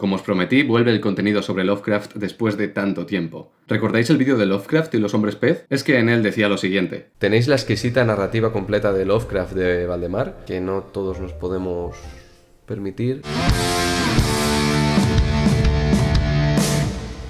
Como os prometí, vuelve el contenido sobre Lovecraft después de tanto tiempo. ¿Recordáis el vídeo de Lovecraft y los hombres pez? Es que en él decía lo siguiente. Tenéis la exquisita narrativa completa de Lovecraft de Valdemar, que no todos nos podemos permitir.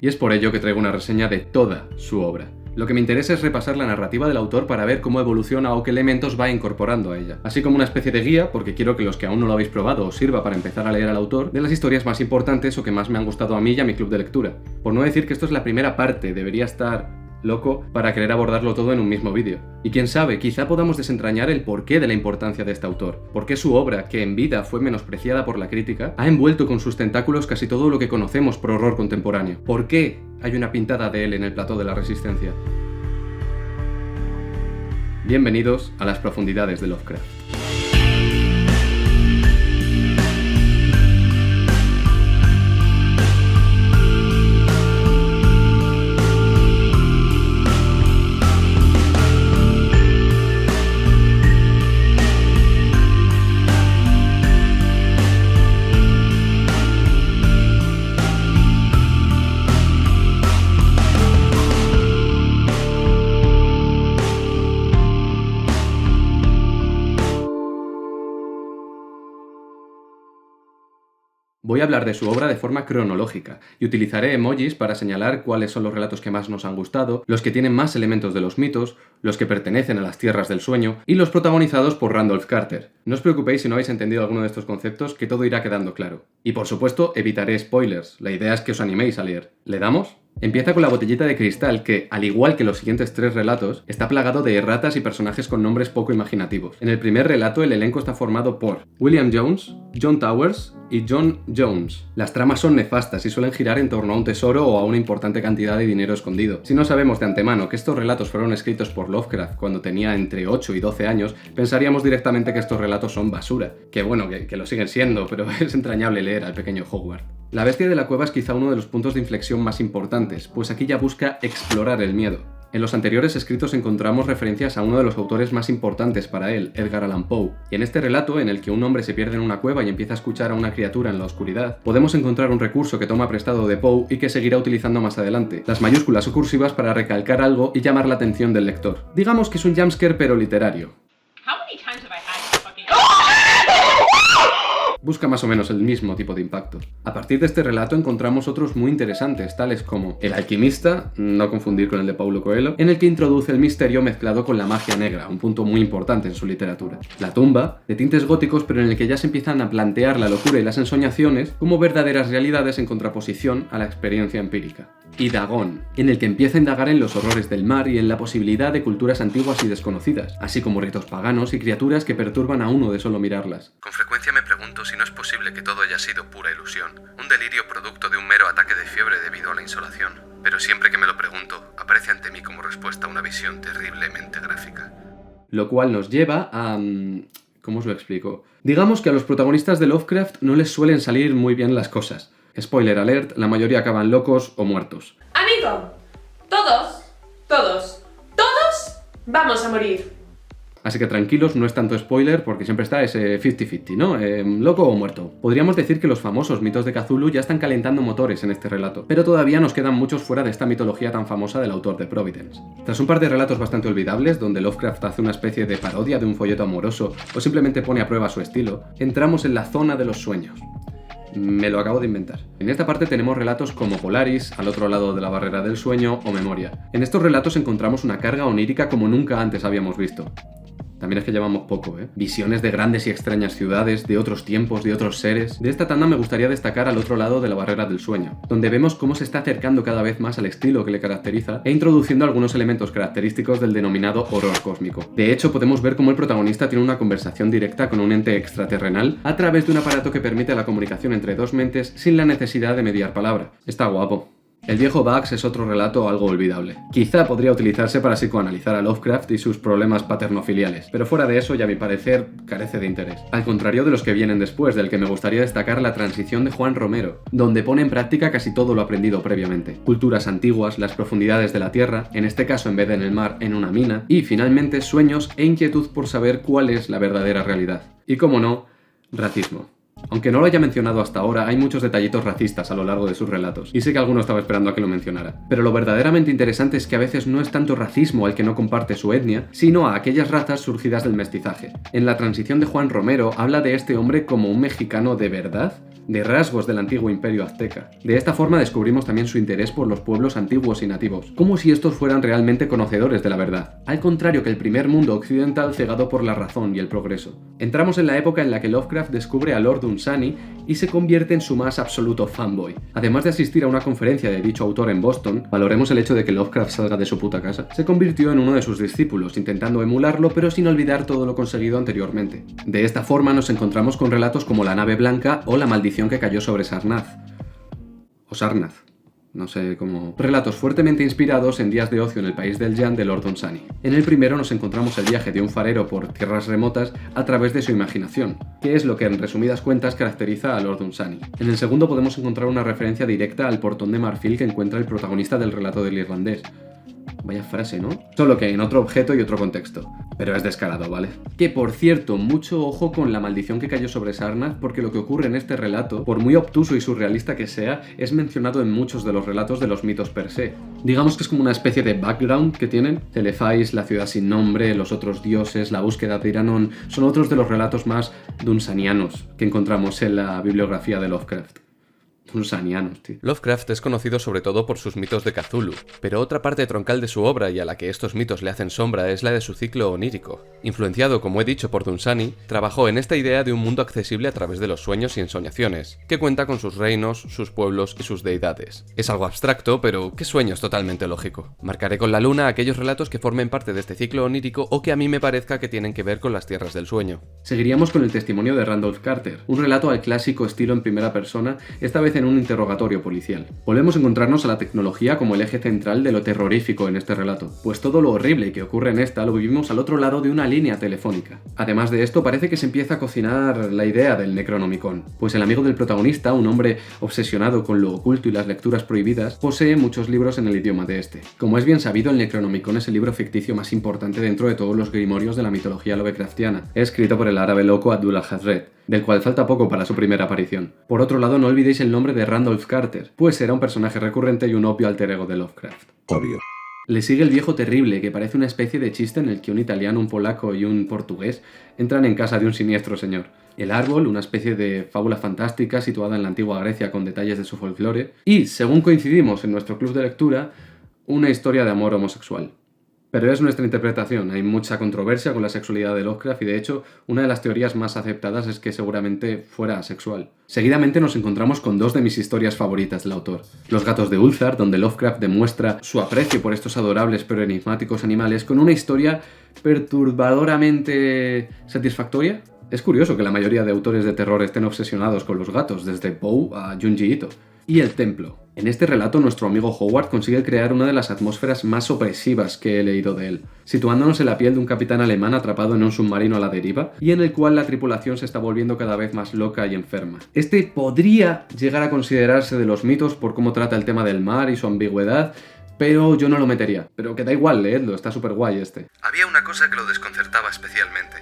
Y es por ello que traigo una reseña de toda su obra. Lo que me interesa es repasar la narrativa del autor para ver cómo evoluciona o qué elementos va incorporando a ella. Así como una especie de guía, porque quiero que los que aún no lo habéis probado os sirva para empezar a leer al autor, de las historias más importantes o que más me han gustado a mí y a mi club de lectura. Por no decir que esto es la primera parte, debería estar loco para querer abordarlo todo en un mismo vídeo. Y quién sabe, quizá podamos desentrañar el porqué de la importancia de este autor, por qué su obra, que en vida fue menospreciada por la crítica, ha envuelto con sus tentáculos casi todo lo que conocemos por horror contemporáneo. ¿Por qué hay una pintada de él en el plató de la Resistencia? Bienvenidos a las profundidades de Lovecraft. Voy a hablar de su obra de forma cronológica y utilizaré emojis para señalar cuáles son los relatos que más nos han gustado, los que tienen más elementos de los mitos, los que pertenecen a las tierras del sueño y los protagonizados por Randolph Carter. No os preocupéis si no habéis entendido alguno de estos conceptos, que todo irá quedando claro. Y por supuesto, evitaré spoilers, la idea es que os animéis a leer. ¿Le damos? Empieza con la botellita de cristal que, al igual que los siguientes 3 relatos, está plagado de erratas y personajes con nombres poco imaginativos. En el primer relato el elenco está formado por William Jones, John Towers y John Jones. Las tramas son nefastas y suelen girar en torno a un tesoro o a una importante cantidad de dinero escondido. Si no sabemos de antemano que estos relatos fueron escritos por Lovecraft cuando tenía entre 8 y 12 años, pensaríamos directamente que estos relatos son basura. Que bueno, que lo siguen siendo, pero es entrañable leer al pequeño Howard. La bestia de la cueva es quizá uno de los puntos de inflexión más importantes, pues aquí ya busca explorar el miedo. En los anteriores escritos encontramos referencias a uno de los autores más importantes para él, Edgar Allan Poe, y en este relato, en el que un hombre se pierde en una cueva y empieza a escuchar a una criatura en la oscuridad, podemos encontrar un recurso que toma prestado de Poe y que seguirá utilizando más adelante, las mayúsculas o cursivas para recalcar algo y llamar la atención del lector. Digamos que es un jumpscare pero literario. Busca más o menos el mismo tipo de impacto. A partir de este relato encontramos otros muy interesantes, tales como El alquimista, no confundir con el de Paulo Coelho, en el que introduce el misterio mezclado con la magia negra, un punto muy importante en su literatura. La tumba, de tintes góticos, pero en el que ya se empiezan a plantear la locura y las ensoñaciones como verdaderas realidades en contraposición a la experiencia empírica. Y Dagón, en el que empieza a indagar en los horrores del mar y en la posibilidad de culturas antiguas y desconocidas, así como ritos paganos y criaturas que perturban a uno de solo mirarlas. Con frecuencia me pregunto si no es posible que todo haya sido pura ilusión, un delirio producto de un mero ataque de fiebre debido a la insolación. Pero siempre que me lo pregunto, aparece ante mí como respuesta a una visión terriblemente gráfica. Lo cual nos lleva a... ¿cómo os lo explico? Digamos que a los protagonistas de Lovecraft no les suelen salir muy bien las cosas. Spoiler alert, la mayoría acaban locos o muertos. Amigo, todos vamos a morir. Así que tranquilos, no es tanto spoiler porque siempre está ese 50-50, ¿no? Loco o muerto. Podríamos decir que los famosos mitos de Cthulhu ya están calentando motores en este relato, pero todavía nos quedan muchos fuera de esta mitología tan famosa del autor de Providence. Tras un par de relatos bastante olvidables, donde Lovecraft hace una especie de parodia de un folleto amoroso o simplemente pone a prueba su estilo, entramos en la zona de los sueños. Me lo acabo de inventar. En esta parte tenemos relatos como Polaris, Al otro lado de la barrera del sueño o Memoria. En estos relatos encontramos una carga onírica como nunca antes habíamos visto. También es que llevamos poco, ¿eh? Visiones de grandes y extrañas ciudades, de otros tiempos, de otros seres. De esta tanda me gustaría destacar Al otro lado de la barrera del sueño, donde vemos cómo se está acercando cada vez más al estilo que le caracteriza e introduciendo algunos elementos característicos del denominado horror cósmico. De hecho, podemos ver cómo el protagonista tiene una conversación directa con un ente extraterrenal a través de un aparato que permite la comunicación entre dos mentes sin la necesidad de mediar palabra. Está guapo. El viejo Bugs es otro relato algo olvidable. Quizá podría utilizarse para psicoanalizar a Lovecraft y sus problemas paternofiliales, pero fuera de eso, y a mi parecer, carece de interés. Al contrario de los que vienen después, del que me gustaría destacar la transición de Juan Romero, donde pone en práctica casi todo lo aprendido previamente. Culturas antiguas, las profundidades de la tierra, en este caso en vez de en el mar, en una mina, y finalmente sueños e inquietud por saber cuál es la verdadera realidad. Y cómo no, racismo. Aunque no lo haya mencionado hasta ahora, hay muchos detallitos racistas a lo largo de sus relatos, y sé que alguno estaba esperando a que lo mencionara. Pero lo verdaderamente interesante es que a veces no es tanto racismo al que no comparte su etnia, sino a aquellas razas surgidas del mestizaje. En La transición de Juan Romero habla de este hombre como un mexicano de verdad, de rasgos del antiguo imperio azteca. De esta forma descubrimos también su interés por los pueblos antiguos y nativos, como si estos fueran realmente conocedores de la verdad, al contrario que el primer mundo occidental cegado por la razón y el progreso. Entramos en la época en la que Lovecraft descubre a Lord Dunsany y se convierte en su más absoluto fanboy. Además de asistir a una conferencia de dicho autor en Boston, valoremos el hecho de que Lovecraft salga de su puta casa, se convirtió en uno de sus discípulos, intentando emularlo pero sin olvidar todo lo conseguido anteriormente. De esta forma nos encontramos con relatos como La nave blanca o La maldición que cayó sobre Sarnath. O Sarnath. No sé cómo... Relatos fuertemente inspirados en días de ocio en el país del Jan de Lord Dunsany. En el primero nos encontramos el viaje de un farero por tierras remotas a través de su imaginación, que es lo que en resumidas cuentas caracteriza a Lord Dunsany. En el segundo podemos encontrar una referencia directa al portón de marfil que encuentra el protagonista del relato del irlandés. Vaya frase, ¿no? Solo que en otro objeto y otro contexto. Pero es descarado, ¿vale? Que, por cierto, mucho ojo con la maldición que cayó sobre Sarnath, porque lo que ocurre en este relato, por muy obtuso y surrealista que sea, es mencionado en muchos de los relatos de los mitos per se. Digamos que es como una especie de background que tienen. Telefais, la ciudad sin nombre, los otros dioses, la búsqueda de Iranon, son otros de los relatos más dunsanianos que encontramos en la bibliografía de Lovecraft. Dunsanianos, tío. Lovecraft es conocido sobre todo por sus mitos de Cthulhu, pero otra parte troncal de su obra y a la que estos mitos le hacen sombra es la de su ciclo onírico. Influenciado, como he dicho, por Dunsany, trabajó en esta idea de un mundo accesible a través de los sueños y ensoñaciones, que cuenta con sus reinos, sus pueblos y sus deidades. Es algo abstracto, pero qué sueño es totalmente lógico. Marcaré con la luna aquellos relatos que formen parte de este ciclo onírico o que a mí me parezca que tienen que ver con las tierras del sueño. Seguiríamos con el testimonio de Randolph Carter, un relato al clásico estilo en primera persona, esta vez en un interrogatorio policial. Volvemos a encontrarnos a la tecnología como el eje central de lo terrorífico en este relato, pues todo lo horrible que ocurre en esta lo vivimos al otro lado de una línea telefónica. Además de esto, parece que se empieza a cocinar la idea del Necronomicon, pues el amigo del protagonista, un hombre obsesionado con lo oculto y las lecturas prohibidas, posee muchos libros en el idioma de este. Como es bien sabido, el Necronomicon es el libro ficticio más importante dentro de todos los grimorios de la mitología lovecraftiana, escrito por el árabe loco Abdul al-Hazred, del cual falta poco para su primera aparición. Por otro lado, no olvidéis el nombre de Randolph Carter, pues era un personaje recurrente y un obvio alter ego de Lovecraft. Obvio. Le sigue el viejo terrible, que parece una especie de chiste en el que un italiano, un polaco y un portugués entran en casa de un siniestro señor. El árbol, una especie de fábula fantástica situada en la antigua Grecia con detalles de su folclore. Y, según coincidimos en nuestro club de lectura, una historia de amor homosexual. Pero es nuestra interpretación, hay mucha controversia con la sexualidad de Lovecraft y de hecho una de las teorías más aceptadas es que seguramente fuera asexual. Seguidamente nos encontramos con dos de mis historias favoritas del autor. Los gatos de Ulthar, donde Lovecraft demuestra su aprecio por estos adorables pero enigmáticos animales con una historia perturbadoramente satisfactoria. Es curioso que la mayoría de autores de terror estén obsesionados con los gatos, desde Poe a Junji Ito. Y el templo. En este relato nuestro amigo Howard consigue crear una de las atmósferas más opresivas que he leído de él, situándonos en la piel de un capitán alemán atrapado en un submarino a la deriva y en el cual la tripulación se está volviendo cada vez más loca y enferma. Este podría llegar a considerarse de los mitos por cómo trata el tema del mar y su ambigüedad, pero yo no lo metería. Pero que da igual, leedlo, está súper guay este. Había una cosa que lo desconcertaba especialmente.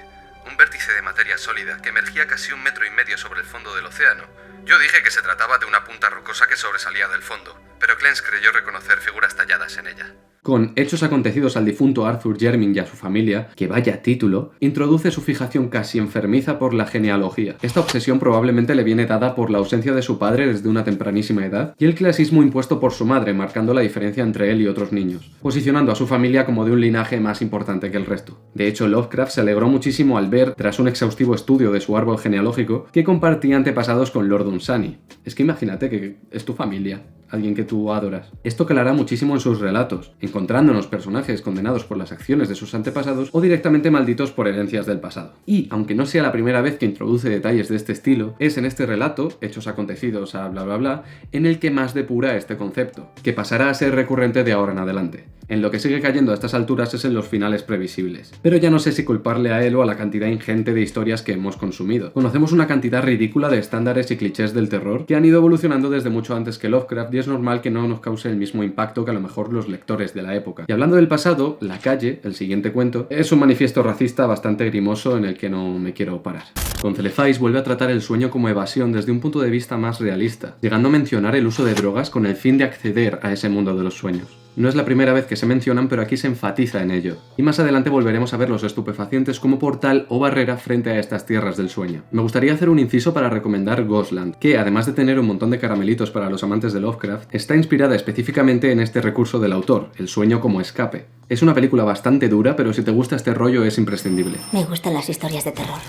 Un vértice de materia sólida que emergía casi 1,5 metros sobre el fondo del océano. Yo dije que se trataba de una punta rocosa que sobresalía del fondo, pero Clance creyó reconocer figuras talladas en ella. Con hechos acontecidos al difunto Arthur Jermyn y a su familia, que vaya título, introduce su fijación casi enfermiza por la genealogía. Esta obsesión probablemente le viene dada por la ausencia de su padre desde una tempranísima edad y el clasismo impuesto por su madre, marcando la diferencia entre él y otros niños, posicionando a su familia como de un linaje más importante que el resto. De hecho, Lovecraft se alegró muchísimo al ver, tras un exhaustivo estudio de su árbol genealógico, que compartía antepasados con Lord Dunsany. Es que imagínate que es tu familia, alguien que tú adoras. Esto calará muchísimo en sus relatos, encontrándonos personajes condenados por las acciones de sus antepasados o directamente malditos por herencias del pasado. Y, aunque no sea la primera vez que introduce detalles de este estilo, es en este relato, hechos acontecidos a bla bla bla, en el que más depura este concepto, que pasará a ser recurrente de ahora en adelante. En lo que sigue cayendo a estas alturas es en los finales previsibles. Pero ya no sé si culparle a él o a la cantidad ingente de historias que hemos consumido. Conocemos una cantidad ridícula de estándares y clichés del terror que han ido evolucionando desde mucho antes que Lovecraft y es normal que no nos cause el mismo impacto que a lo mejor los lectores de la época. Y hablando del pasado, La calle, el siguiente cuento, es un manifiesto racista bastante grimoso en el que no me quiero parar. Gonzalez vuelve a tratar el sueño como evasión desde un punto de vista más realista, llegando a mencionar el uso de drogas con el fin de acceder a ese mundo de los sueños. No es la primera vez que se mencionan, pero aquí se enfatiza en ello. Y más adelante volveremos a ver los estupefacientes como portal o barrera frente a estas tierras del sueño. Me gustaría hacer un inciso para recomendar Ghostland, que además de tener un montón de caramelitos para los amantes de Lovecraft, está inspirada específicamente en este recurso del autor, el sueño como escape. Es una película bastante dura, pero si te gusta este rollo es imprescindible. Me gustan las historias de terror.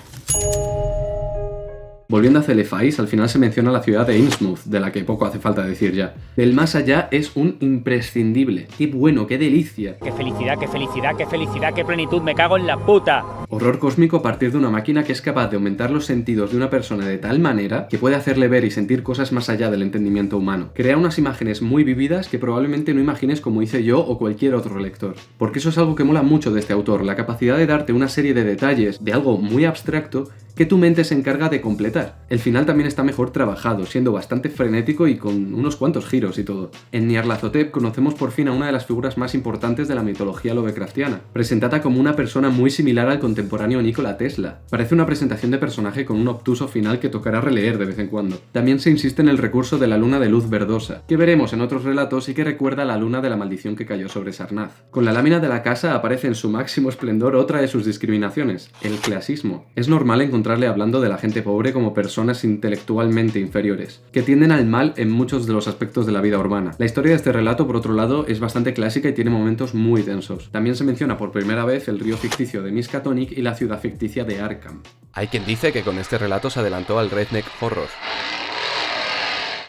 Volviendo a Celefais, al final se menciona la ciudad de Innsmouth, de la que poco hace falta decir ya. Del más allá es un imprescindible. ¡Qué bueno, qué delicia! ¡Qué felicidad, qué felicidad, qué felicidad, qué plenitud! ¡Me cago en la puta! Horror cósmico a partir de una máquina que es capaz de aumentar los sentidos de una persona de tal manera que puede hacerle ver y sentir cosas más allá del entendimiento humano. Crea unas imágenes muy vívidas que probablemente no imagines como hice yo o cualquier otro lector. Porque eso es algo que mola mucho de este autor, la capacidad de darte una serie de detalles de algo muy abstracto que tu mente se encarga de completar. El final también está mejor trabajado, siendo bastante frenético y con unos cuantos giros y todo. En Nyarlathotep conocemos por fin a una de las figuras más importantes de la mitología lovecraftiana, presentada como una persona muy similar al contemporáneo Nikola Tesla. Parece una presentación de personaje con un obtuso final que tocará releer de vez en cuando. También se insiste en el recurso de la luna de luz verdosa, que veremos en otros relatos y que recuerda a la luna de la maldición que cayó sobre Sarnath. Con la lámina de la casa aparece en su máximo esplendor otra de sus discriminaciones, el clasismo. Es normal encontrarle hablando de la gente pobre como personas intelectualmente inferiores, que tienden al mal en muchos de los aspectos de la vida urbana. La historia de este relato, por otro lado, es bastante clásica y tiene momentos muy densos. También se menciona por primera vez el río ficticio de Miskatonic y la ciudad ficticia de Arkham. Hay quien dice que con este relato se adelantó al redneck horror.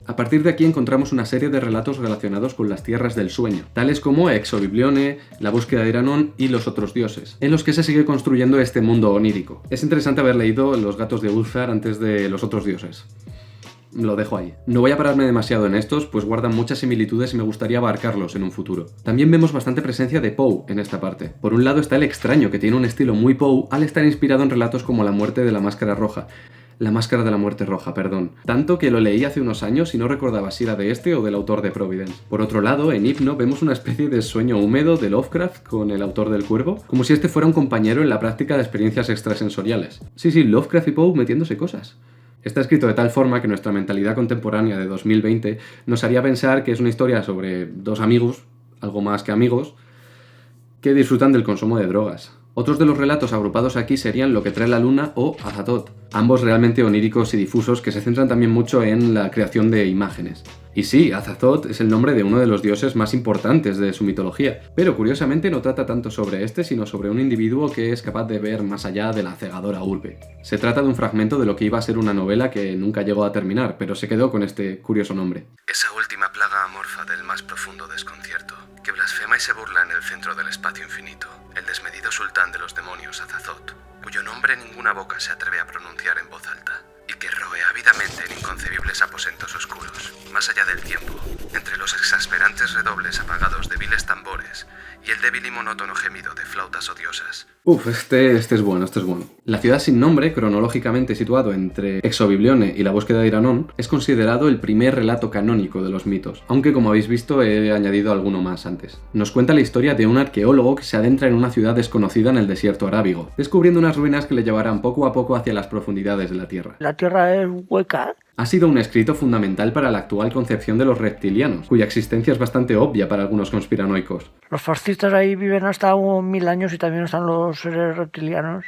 A partir de aquí encontramos una serie de relatos relacionados con las tierras del sueño, tales como Exobiblione, La búsqueda de Iranon y Los otros dioses, en los que se sigue construyendo este mundo onírico. Es interesante haber leído Los gatos de Ulfar antes de Los otros dioses. Lo dejo ahí. No voy a pararme demasiado en estos, pues guardan muchas similitudes y me gustaría abarcarlos en un futuro. También vemos bastante presencia de Poe en esta parte. Por un lado está el extraño, que tiene un estilo muy Poe al estar inspirado en relatos como La muerte de la máscara roja. La máscara de la muerte roja, perdón. Tanto que lo leí hace unos años y no recordaba si era de este o del autor de Providence. Por otro lado, en Hypno vemos una especie de sueño húmedo de Lovecraft con el autor del Cuervo, como si este fuera un compañero en la práctica de experiencias extrasensoriales. Sí, Lovecraft y Poe metiéndose cosas. Está escrito de tal forma que nuestra mentalidad contemporánea de 2020 nos haría pensar que es una historia sobre dos amigos, algo más que amigos, que disfrutan del consumo de drogas. Otros de los relatos agrupados aquí serían Lo que trae la luna o Azathoth, ambos realmente oníricos y difusos que se centran también mucho en la creación de imágenes. Y sí, Azathoth es el nombre de uno de los dioses más importantes de su mitología, pero curiosamente no trata tanto sobre este, sino sobre un individuo que es capaz de ver más allá de la cegadora urbe. Se trata de un fragmento de lo que iba a ser una novela que nunca llegó a terminar, pero se quedó con este curioso nombre. Esa última plaga amorfa del más profundo desconcierto, que blasfema y se burla en el centro del espacio infinito, el desmedido sultán de los demonios Azathoth, cuyo nombre ninguna boca se atreve a pronunciar en voz alta, y que roe ávidamente en inconcebibles aposentos oscuros, más allá del tiempo, entre los exasperantes redobles apagados de viles tambores y el débil y monótono gemido de flautas odiosas. Este es bueno. La ciudad sin nombre, cronológicamente situado entre Exobiblione y La búsqueda de Iranon, es considerado el primer relato canónico de los mitos, aunque como habéis visto he añadido alguno más antes. Nos cuenta la historia de un arqueólogo que se adentra en una ciudad desconocida en el desierto arábigo, descubriendo unas ruinas que le llevarán poco a poco hacia las profundidades de la Tierra. ¿La Tierra es hueca? Ha sido un escrito fundamental para la actual concepción de los reptilianos, cuya existencia es bastante obvia para algunos conspiranoicos. Los fascistas ahí viven hasta 1000 años y también están los seres reptilianos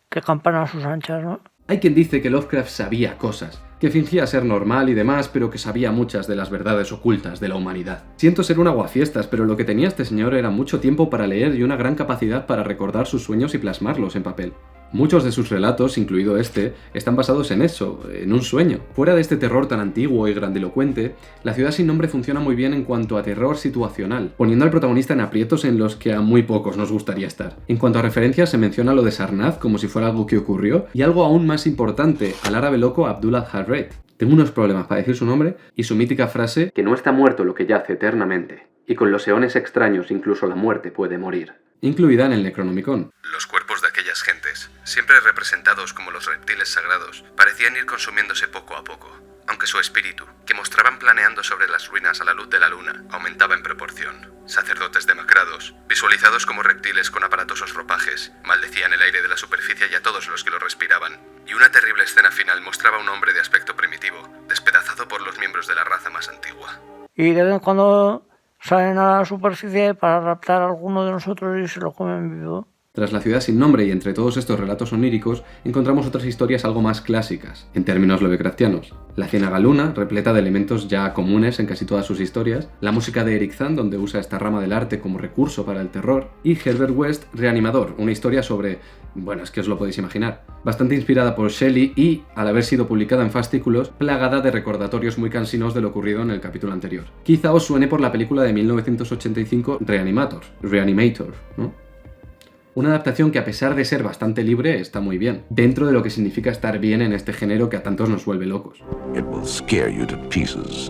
que campan a sus anchas, ¿no? Hay quien dice que Lovecraft sabía cosas, que fingía ser normal y demás, pero que sabía muchas de las verdades ocultas de la humanidad. Siento ser un aguafiestas, pero lo que tenía este señor era mucho tiempo para leer y una gran capacidad para recordar sus sueños y plasmarlos en papel. Muchos de sus relatos, incluido este, están basados en eso, en un sueño. Fuera de este terror tan antiguo y grandilocuente, La ciudad sin nombre funciona muy bien en cuanto a terror situacional, poniendo al protagonista en aprietos en los que a muy pocos nos gustaría estar. En cuanto a referencias, se menciona lo de Sarnath como si fuera algo que ocurrió, y algo aún más importante, al árabe loco Abdullah Harret. Tengo unos problemas para decir su nombre, y su mítica frase, que no está muerto lo que yace eternamente, y con los eones extraños incluso la muerte puede morir. Incluida en el Necronomicon. Los cuerpos de aquellas gentes, siempre representados como los reptiles sagrados, parecían ir consumiéndose poco a poco, aunque su espíritu, que mostraban planeando sobre las ruinas a la luz de la luna, aumentaba en proporción. Sacerdotes demacrados, visualizados como reptiles con aparatosos ropajes, maldecían el aire de la superficie y a todos los que lo respiraban, y una terrible escena final mostraba a un hombre de aspecto primitivo, despedazado por los miembros de la raza más antigua. Y de vez en cuando salen a la superficie para raptar a alguno de nosotros y se lo comen vivo. Tras la ciudad sin nombre y entre todos estos relatos oníricos, encontramos otras historias algo más clásicas, en términos lovecraftianos. La Ciénaga Luna, repleta de elementos ya comunes en casi todas sus historias, la música de Eric Zahn, donde usa esta rama del arte como recurso para el terror, y Herbert West, Reanimador, una historia sobre... bueno, es que os lo podéis imaginar. Bastante inspirada por Shelley y, al haber sido publicada en fascículos, plagada de recordatorios muy cansinos de lo ocurrido en el capítulo anterior. Quizá os suene por la película de 1985 Reanimator, ¿no? Una adaptación que, a pesar de ser bastante libre, está muy bien, dentro de lo que significa estar bien en este género que a tantos nos vuelve locos. It will scare you to pieces.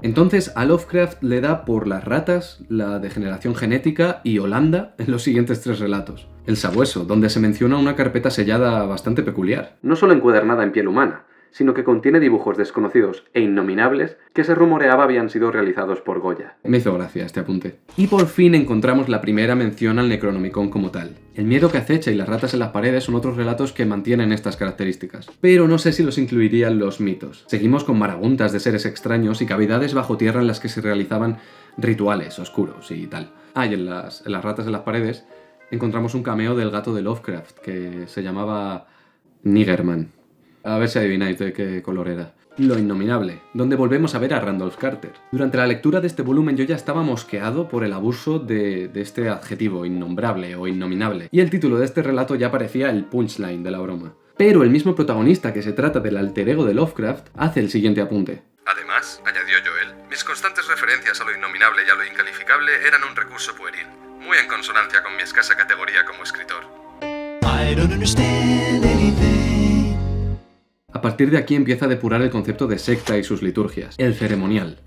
Entonces a Lovecraft le da por las ratas, la degeneración genética y Holanda en los siguientes 3 relatos. El Sabueso, donde se menciona una carpeta sellada bastante peculiar. No solo encuadernada en piel humana, sino que contiene dibujos desconocidos e innominables que se rumoreaba habían sido realizados por Goya. Me hizo gracia este apunte. Y por fin encontramos la primera mención al Necronomicon como tal. El miedo que acecha y las ratas en las paredes son otros relatos que mantienen estas características. Pero no sé si los incluirían los mitos. Seguimos con maraguntas de seres extraños y cavidades bajo tierra en las que se realizaban rituales oscuros y tal. Y en las ratas en las paredes encontramos un cameo del gato de Lovecraft que se llamaba Niggerman. A ver si adivináis de qué color era. Lo Innominable, donde volvemos a ver a Randolph Carter. Durante la lectura de este volumen yo ya estaba mosqueado por el abuso de este adjetivo, innombrable o innominable, y el título de este relato ya parecía el punchline de la broma. Pero el mismo protagonista, que se trata del alter ego de Lovecraft, hace el siguiente apunte. Además, añadió Joel, mis constantes referencias a lo innominable y a lo incalificable eran un recurso pueril, muy en consonancia con mi escasa categoría como escritor. I don't understand anything. A partir de aquí empieza a depurar el concepto de secta y sus liturgias, el ceremonial.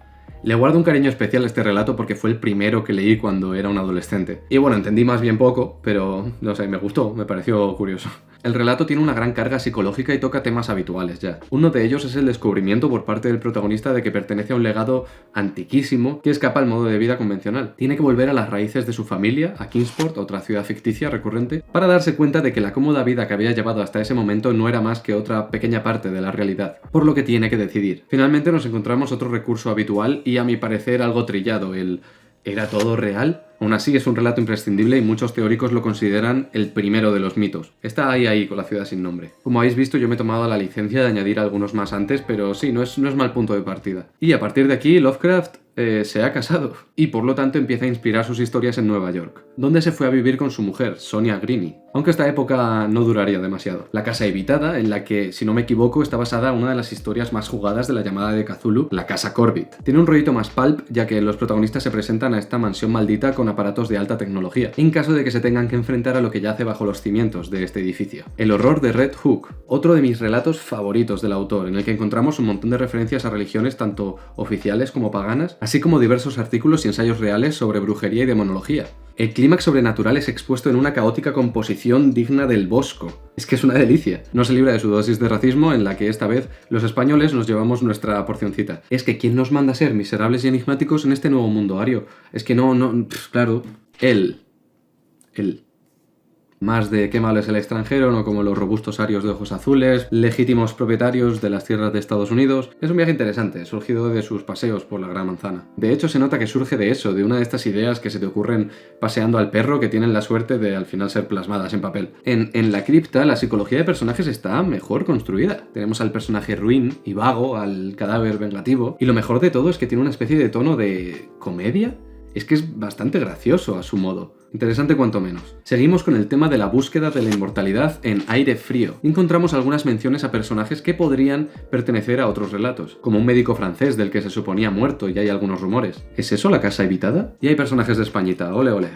Le guardo un cariño especial a este relato porque fue el primero que leí cuando era un adolescente. Y bueno, entendí más bien poco, pero no sé, me gustó, me pareció curioso. El relato tiene una gran carga psicológica y toca temas habituales ya. Uno de ellos es el descubrimiento por parte del protagonista de que pertenece a un legado antiquísimo que escapa al modo de vida convencional. Tiene que volver a las raíces de su familia, a Kingsport, otra ciudad ficticia recurrente, para darse cuenta de que la cómoda vida que había llevado hasta ese momento no era más que otra pequeña parte de la realidad, por lo que tiene que decidir. Finalmente nos encontramos otro recurso habitual y a mi parecer algo trillado, el ¿era todo real? Aún así es un relato imprescindible y muchos teóricos lo consideran el primero de los mitos. Está ahí con la ciudad sin nombre. Como habéis visto, yo me he tomado la licencia de añadir algunos más antes, pero sí, no es mal punto de partida. Y a partir de aquí, Lovecraft se ha casado y por lo tanto empieza a inspirar sus historias en Nueva York, donde se fue a vivir con su mujer, Sonia Greene, aunque esta época no duraría demasiado. La Casa Habitada, en la que, si no me equivoco, está basada en una de las historias más jugadas de la llamada de Cthulhu, la Casa Corbett. Tiene un rollito más pulp, ya que los protagonistas se presentan a esta mansión maldita con aparatos de alta tecnología, en caso de que se tengan que enfrentar a lo que yace bajo los cimientos de este edificio. El horror de Red Hook, otro de mis relatos favoritos del autor, en el que encontramos un montón de referencias a religiones tanto oficiales como paganas, así como diversos artículos y ensayos reales sobre brujería y demonología. El clímax sobrenatural es expuesto en una caótica composición digna del Bosco. Es que es una delicia. No se libra de su dosis de racismo, en la que esta vez los españoles nos llevamos nuestra porcioncita. Es que ¿quién nos manda a ser miserables y enigmáticos en este nuevo mundo ario? Es que claro, él. Más de qué malo es el extranjero, no como los robustos arios de ojos azules, legítimos propietarios de las tierras de Estados Unidos. Es un viaje interesante, surgido de sus paseos por la Gran Manzana. De hecho, se nota que surge de eso, de una de estas ideas que se te ocurren paseando al perro, que tienen la suerte de al final ser plasmadas en papel. En La Cripta, la psicología de personajes está mejor construida. Tenemos al personaje ruin y vago, al cadáver vengativo, y lo mejor de todo es que tiene una especie de tono de comedia. Es que es bastante gracioso a su modo. Interesante cuanto menos. Seguimos con el tema de la búsqueda de la inmortalidad en Aire Frío. Encontramos algunas menciones a personajes que podrían pertenecer a otros relatos, como un médico francés del que se suponía muerto y hay algunos rumores. ¿Es eso la Casa Habitada? Y hay personajes de Españita, ole ole.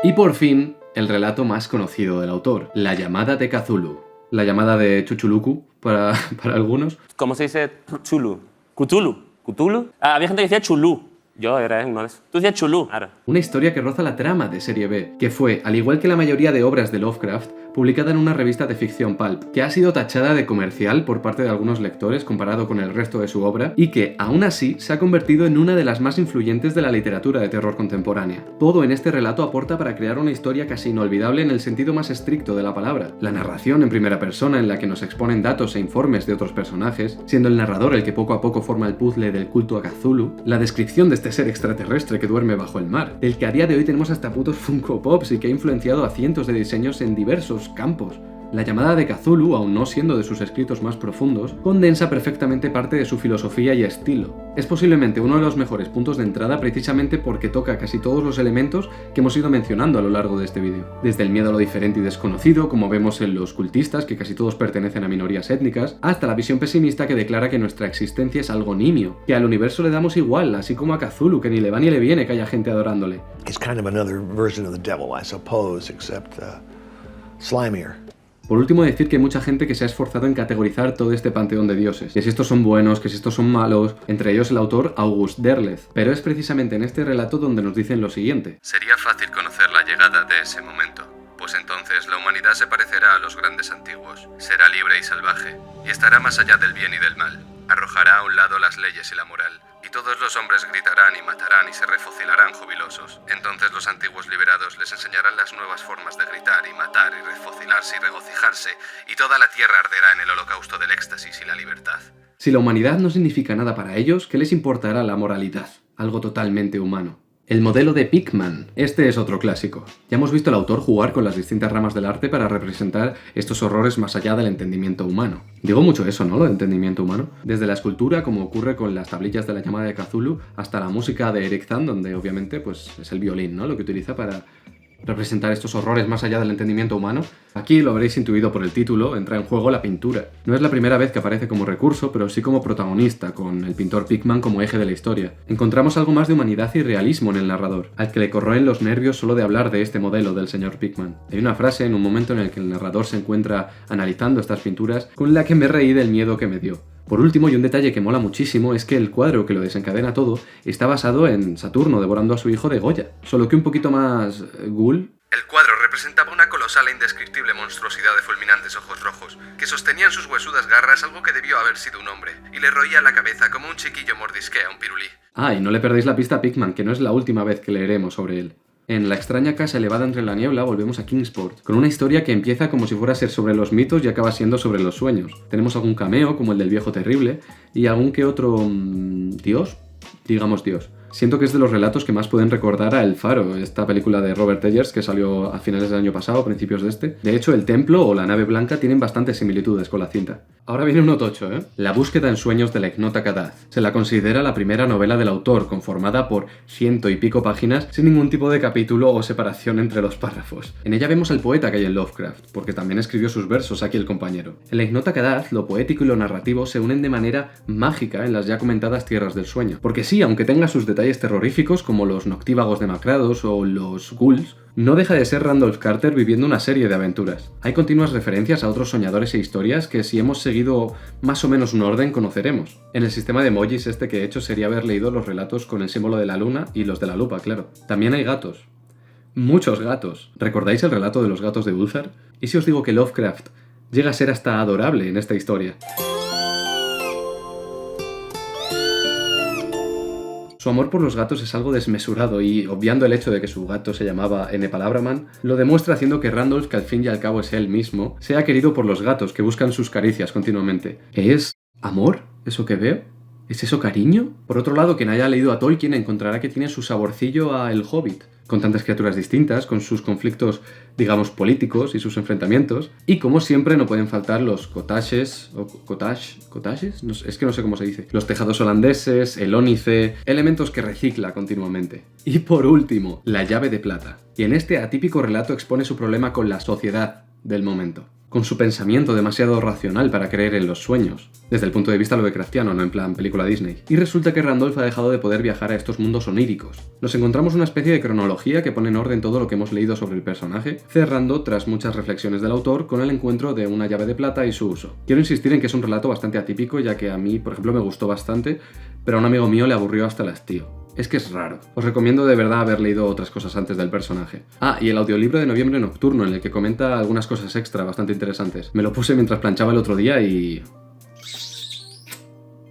Y por fin, el relato más conocido del autor, La Llamada de Cthulhu. La llamada de Chuchuluku para algunos. ¿Cómo se dice Chulu? Cthulhu. ¿Cthulhu? Había gente que decía Chulú. Yo era uno de esos. Tú decías Chulú. Ahora. Una historia que roza la trama de Serie B, que fue, al igual que la mayoría de obras de Lovecraft, publicada en una revista de ficción pulp, que ha sido tachada de comercial por parte de algunos lectores comparado con el resto de su obra, y que, aún así, se ha convertido en una de las más influyentes de la literatura de terror contemporánea. Todo en este relato aporta para crear una historia casi inolvidable en el sentido más estricto de la palabra. La narración en primera persona, en la que nos exponen datos e informes de otros personajes, siendo el narrador el que poco a poco forma el puzzle del culto a Cthulhu, la descripción de este ser extraterrestre que duerme bajo el mar, del que a día de hoy tenemos hasta putos Funko Pops y que ha influenciado a cientos de diseños en diversos campos. La llamada de Cthulhu, aun no siendo de sus escritos más profundos, condensa perfectamente parte de su filosofía y estilo. Es posiblemente uno de los mejores puntos de entrada precisamente porque toca casi todos los elementos que hemos ido mencionando a lo largo de este vídeo. Desde el miedo a lo diferente y desconocido, como vemos en los cultistas, que casi todos pertenecen a minorías étnicas, hasta la visión pesimista que declara que nuestra existencia es algo nimio, que al universo le damos igual, así como a Cthulhu, que ni le va ni le viene que haya gente adorándole. It's kind of another version of the devil, I suppose, except slimier. Por último, decir que hay mucha gente que se ha esforzado en categorizar todo este panteón de dioses, que si estos son buenos, que si estos son malos, entre ellos el autor August Derleth, pero es precisamente en este relato donde nos dicen lo siguiente. Sería fácil conocer la llegada de ese momento, pues entonces la humanidad se parecerá a los grandes antiguos, será libre y salvaje, y estará más allá del bien y del mal, arrojará a un lado las leyes y la moral, y todos los hombres gritarán y matarán y se refocilarán jubilosos. Entonces los antiguos liberados les enseñarán las nuevas formas de gritar y matar y refocilarse y regocijarse, y toda la tierra arderá en el holocausto del éxtasis y la libertad. Si la humanidad no significa nada para ellos, ¿qué les importará la moralidad? Algo totalmente humano. El modelo de Pickman. Este es otro clásico. Ya hemos visto al autor jugar con las distintas ramas del arte para representar estos horrores más allá del entendimiento humano. Digo mucho eso, ¿no? Lo de entendimiento humano. Desde la escultura, como ocurre con las tablillas de la llamada de Cthulhu, hasta la música de Eric Zahn, donde obviamente pues, es el violín, ¿no? Lo que utiliza para representar estos horrores más allá del entendimiento humano. Aquí lo habréis intuido por el título, entra en juego la pintura. No es la primera vez que aparece como recurso, pero sí como protagonista, con el pintor Pickman como eje de la historia. Encontramos algo más de humanidad y realismo en el narrador, al que le corroen los nervios solo de hablar de este modelo del señor Pickman. Hay una frase en un momento en el que el narrador se encuentra analizando estas pinturas con la que me reí del miedo que me dio. Por último, y un detalle que mola muchísimo, es que el cuadro que lo desencadena todo está basado en Saturno devorando a su hijo de Goya, solo que un poquito más ghoul. El cuadro representaba una colosal e indescriptible monstruosidad de fulminantes ojos rojos, que sostenía en sus huesudas garras algo que debió haber sido un hombre, y le roía la cabeza como un chiquillo mordisquea un pirulí. Ah, y no le perdéis la pista a Pickman, que no es la última vez que leeremos sobre él. En La extraña casa elevada entre la niebla volvemos a Kingsport, con una historia que empieza como si fuera a ser sobre los mitos y acaba siendo sobre los sueños. Tenemos algún cameo, como el del viejo terrible, y algún que otro... ¿dios? Digamos dios. Siento que es de los relatos que más pueden recordar a El Faro, esta película de Robert Eggers que salió a finales del año pasado, a principios de este. De hecho, el templo o la nave blanca tienen bastantes similitudes con la cinta. Ahora viene uno tocho, ¿eh? La búsqueda en sueños de la Ignota Kadath. Se la considera la primera novela del autor, conformada por 100 y pico páginas, sin ningún tipo de capítulo o separación entre los párrafos. En ella vemos al poeta que hay en Lovecraft, porque también escribió sus versos aquí el compañero. En la Ignota Kadath, lo poético y lo narrativo se unen de manera mágica en las ya comentadas tierras del sueño. Porque sí, aunque tenga sus detalles terroríficos como los noctívagos demacrados o los ghouls, no deja de ser Randolph Carter viviendo una serie de aventuras. Hay continuas referencias a otros soñadores e historias que si hemos seguido más o menos un orden conoceremos. En el sistema de emojis este que he hecho sería haber leído los relatos con el símbolo de la luna y los de la lupa, claro. También hay gatos. Muchos gatos. ¿Recordáis el relato de los gatos de Ulthar? ¿Y si os digo que Lovecraft llega a ser hasta adorable en esta historia? Su amor por los gatos es algo desmesurado y, obviando el hecho de que su gato se llamaba N. Palabraman, lo demuestra haciendo que Randolph, que al fin y al cabo es él mismo, sea querido por los gatos que buscan sus caricias continuamente. ¿Es amor eso que veo? ¿Es eso cariño? Por otro lado, quien haya leído a Tolkien encontrará que tiene su saborcillo a El Hobbit, con tantas criaturas distintas, con sus conflictos, digamos, políticos y sus enfrentamientos, y como siempre no pueden faltar los cottages, o cottages, no sé, es que no sé cómo se dice, los tejados holandeses, el ónice, elementos que recicla continuamente. Y por último, la llave de plata. Y en este atípico relato expone su problema con la sociedad del momento. con su pensamiento demasiado racional para creer en los sueños, desde el punto de vista lovecraftiano, no en plan película Disney. Y resulta que Randolph ha dejado de poder viajar a estos mundos oníricos. Nos encontramos una especie de cronología que pone en orden todo lo que hemos leído sobre el personaje, cerrando, tras muchas reflexiones del autor, con el encuentro de una llave de plata y su uso. Quiero insistir en que es un relato bastante atípico, ya que a mí, por ejemplo, me gustó bastante, pero a un amigo mío le aburrió hasta el hastío. Es que es raro. Os recomiendo de verdad haber leído otras cosas antes del personaje. Ah, y el audiolibro de Noviembre Nocturno, en el que comenta algunas cosas extra bastante interesantes. Me lo puse mientras planchaba el otro día y...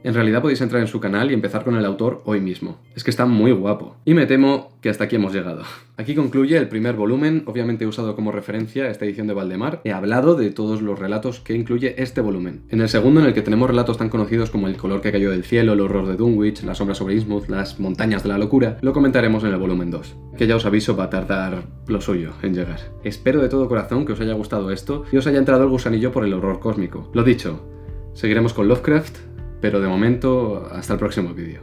En realidad podéis entrar en su canal y empezar con el autor hoy mismo. Es que está muy guapo. Y me temo que hasta aquí hemos llegado. Aquí concluye el primer volumen, obviamente he usado como referencia esta edición de Valdemar. He hablado de todos los relatos que incluye este volumen. En el segundo, en el que tenemos relatos tan conocidos como El color que cayó del cielo, El horror de Dunwich, La sombra sobre Innsmouth, Las montañas de la locura, lo comentaremos en el volumen 2, que ya os aviso va a tardar lo suyo en llegar. Espero de todo corazón que os haya gustado esto y os haya entrado el gusanillo por el horror cósmico. Lo dicho, seguiremos con Lovecraft, pero de momento, hasta el próximo vídeo.